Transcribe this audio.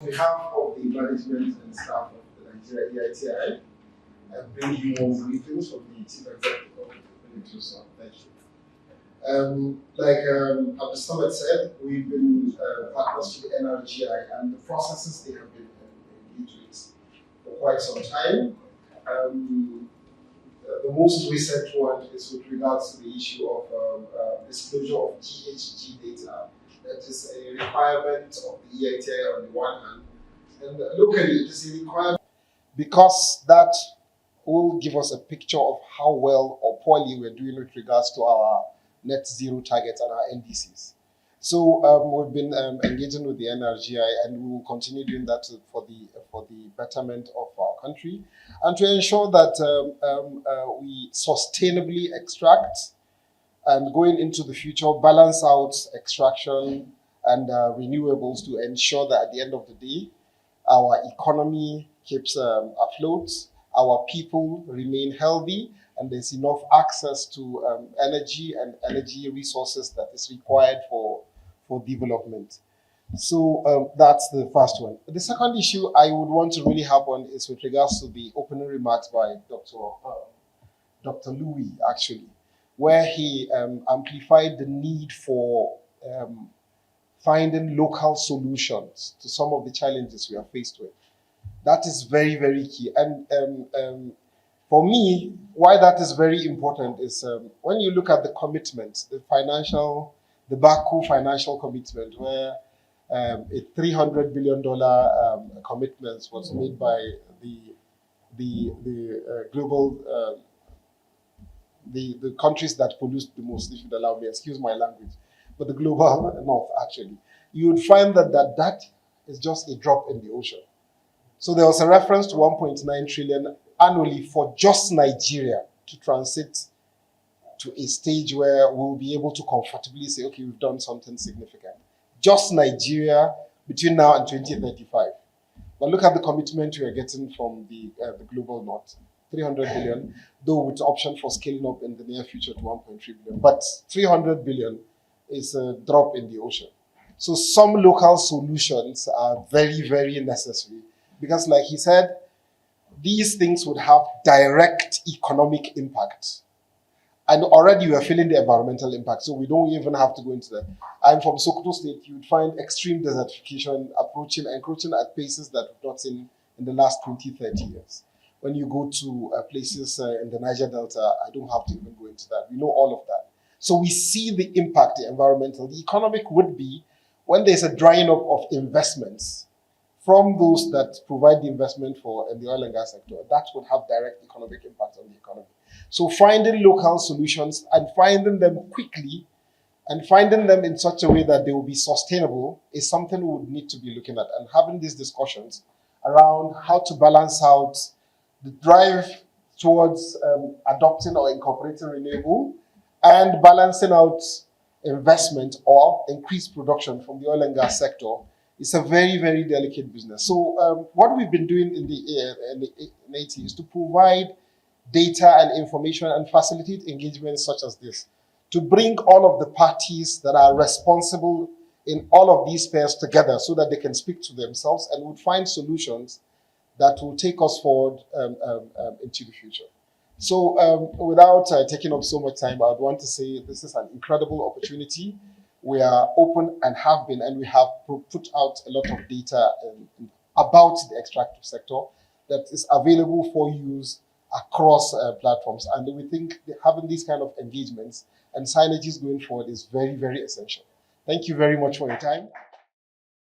On behalf of the management and staff of the Nigeria NEITI, I bring you more briefings from the Chief Executive of the Ministry. Thank you. Like Abdul said, we've been partners to the NRGI and the processes they have been engaged with for quite some time. The most recent one is with regards to the issue of disclosure of GHG data. That is a requirement of the EITI on the one hand, and locally it is a requirement because that will give us a picture of how well or poorly we're doing with regards to our net zero targets and our NDCs. So we've been engaging with the NRGI, and we will continue doing that for the betterment of our country, and to ensure that we sustainably extract and going into the future balance out extraction and renewables to ensure that at the end of the day, our economy keeps afloat, our people remain healthy, and there's enough access to energy and energy resources that is required for development. So that's the first one. The second issue I would want to really harp on is with regards to the opening remarks by Dr. Louis, actually, where he amplified the need for finding local solutions to some of the challenges we are faced with. That is very, very key. And for me, why that is very important is when you look at the commitment, the Baku financial commitment, where a $300 billion commitment was made by the global, the countries that pollute the most, if you'd allow me, excuse my language, but the global north, actually, you would find that is just a drop in the ocean. So there was a reference to 1.9 trillion annually for just Nigeria to transit to a stage where we'll be able to comfortably say, okay, we've done something significant. Just Nigeria between now and 2035. But look at the commitment we are getting from the global north, 300 billion, though with option for scaling up in the near future to 1.3 billion. But 300 billion is a drop in the ocean. So some local solutions are very, very necessary because, like he said, these things would have direct economic impact. And already we are feeling the environmental impact, so we don't even have to go into that. I'm from Sokoto State. You would find extreme desertification encroaching at paces that we've not seen in the last 20, 30 years. When you go to places in the Niger Delta, I don't have to even go into that. We know all of that. So we see the impact, the environmental. The economic would be when there's a drying up of investments from those that provide the investment in the oil and gas sector. That would have direct economic impact on the economy. So finding local solutions and finding them quickly and finding them in such a way that they will be sustainable is something we would need to be looking at, and having these discussions around how to balance out the drive towards adopting or incorporating renewable and balancing out investment or increased production from the oil and gas sector. It's a very, very delicate business. So what we've been doing in the NEITI is to provide data and information and facilitate engagements such as this, to bring all of the parties that are responsible in all of these spheres together so that they can speak to themselves and would find solutions that will take us forward into the future. So without taking up so much time, I would want to say this is an incredible opportunity. We are open and have been, and we have put out a lot of data about the extractive sector that is available for use across platforms. And we think that having these kind of engagements and synergies going forward is very, very essential. Thank you very much for your time.